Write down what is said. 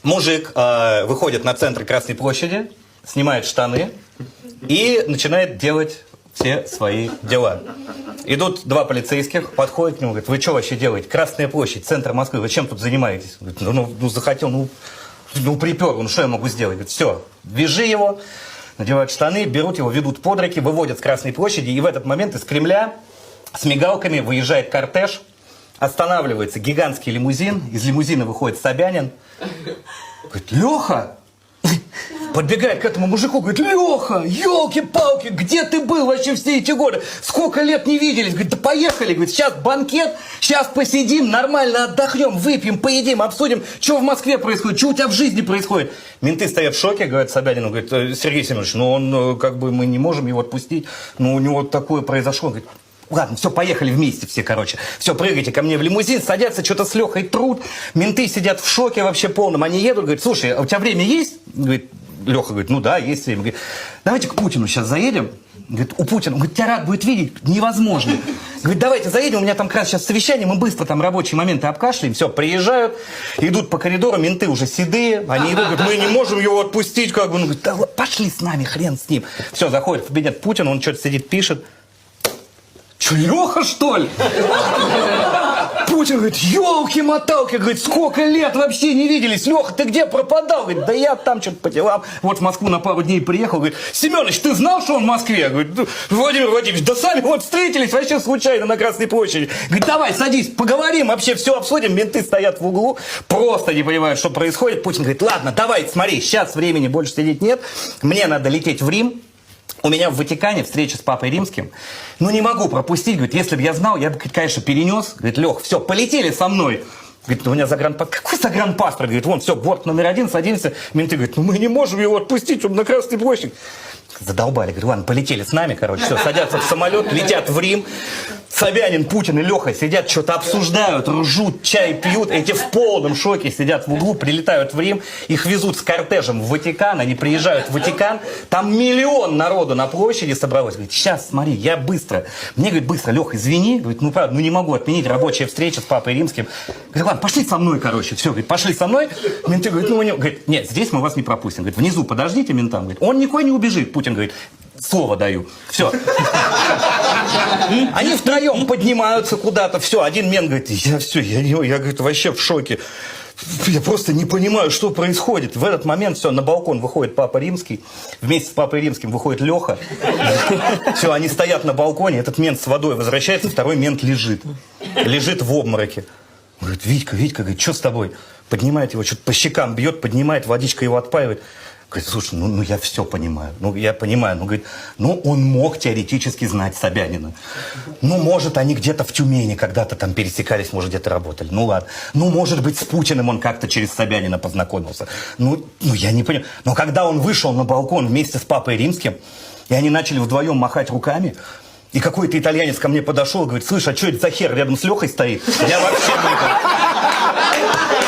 Мужик выходит на центр Красной площади, снимает штаны и начинает делать все свои дела. Идут два полицейских, подходят к нему, говорят: вы что вообще делаете? Красная площадь, центр Москвы, вы чем тут занимаетесь? Говорит: ну захотел, ну припер, ну что я могу сделать? Говорит: все, вяжи его, надевают штаны, берут его, ведут под руки, выводят с Красной площади, и в этот момент из Кремля с мигалками выезжает кортеж, останавливается гигантский лимузин, из лимузина выходит Собянин, говорит: Леха! Подбегает к этому мужику, говорит: Леха, елки-палки, где ты был вообще все эти годы? Сколько лет не виделись? Говорит: да поехали, говорит, сейчас банкет, сейчас посидим, нормально отдохнем, выпьем, поедим, обсудим, что в Москве происходит, что у тебя в жизни происходит. Менты стоят в шоке, говорят Собянину, говорит: Сергей Семенович, ну он, как бы, мы не можем его отпустить, но у него такое произошло. Говорит: ладно, все, поехали вместе все, короче. Все, прыгайте ко мне в лимузин, садятся, что-то с Лехой трут. Менты сидят в шоке вообще полном. Они едут, говорят: слушай, а у тебя время есть? Говорит, Леха говорит: ну да, есть время. Говорит: давайте к Путину сейчас заедем. Говорит: у Путина. Он говорит: тебя рад будет видеть? Невозможно. Говорит: давайте заедем, у меня там как раз сейчас совещание, мы быстро там рабочие моменты обкашляем. Все, приезжают, идут по коридору, менты уже седые. Они идут, говорят: мы не можем его отпустить. Как бы. Он говорит: да пошли с нами, хрен с ним. Все, заходит в кабинет Путина, он что-то сидит, пишет. Че, Леха, что ли? Путин говорит: елки-моталки, говорит, сколько лет вообще не виделись. Леха, ты где пропадал? Говорит: да я там что-то по делам. Вот в Москву на пару дней приехал. Говорит: Семенович, ты знал, что он в Москве? Говорит: Владимир Владимирович, да сами вот встретились вообще случайно на Красной площади. Говорит: давай, садись, поговорим, вообще все обсудим. Менты стоят в углу, просто не понимают, что происходит. Путин говорит: ладно, давай, смотри, сейчас времени больше сидеть нет. Мне надо лететь в Рим. У меня в Ватикане встреча с Папой Римским. Ну, не могу пропустить. Говорит: если бы я знал, я бы, конечно, перенес. Говорит: Лех, все, полетели со мной. Говорит: у меня загранпаспорт. Какой загранпаспорт? Говорит: вон, все, борт номер 1, садимся. Менты говорят: ну, мы не можем его отпустить, чтобы на Красной площади. Задолбали. Говорю: ладно, полетели с нами, короче. Все, садятся в самолет, летят в Рим. Собянин, Путин и Леха сидят, что-то обсуждают, ржут, чай пьют. Эти в полном шоке сидят в углу, прилетают в Рим. Их везут с кортежем в Ватикан. Они приезжают в Ватикан. Там миллион народу на площади собралось. Говорит: сейчас, смотри, я быстро. Мне, говорит, быстро: Леха, извини. Говорит: ну, правда, ну не могу отменить рабочая встреча с Папой Римским. Говорит: ладно, пошли со мной, короче. Все, говорит, пошли со мной. Менты говорят: ну, говорит, нет, здесь мы вас не пропустим. Говорит: внизу подождите ментам. Говорит: он никуда не убежит. Путин говорит: слово даю. Все. Они втроем поднимаются куда-то. Все, один мент говорит: я говорит, вообще в шоке. Я просто не понимаю, что происходит. В этот момент все, на балкон выходит Папа Римский. Вместе с Папой Римским выходит Леха. Все, они стоят на балконе. Этот мент с водой возвращается, второй мент лежит. Лежит в обмороке. Говорит: Витька, говорит, что с тобой? Поднимает его, что-то по щекам бьет, поднимает, водичка его отпаивает. Говорит: слушай, ну я все понимаю. Ну я понимаю. Ну, говорит, ну он мог теоретически знать Собянина. Ну, может, они где-то в Тюмени когда-то там пересекались, может, где-то работали. Ну ладно. Ну, может быть, с Путиным он как-то через Собянина познакомился. Ну я не понимаю. Но когда он вышел на балкон вместе с Папой Римским, и они начали вдвоем махать руками, и какой-то итальянец ко мне подошел и говорит: слышь, а что это за хер рядом с Лехой стоит? Я вообще не...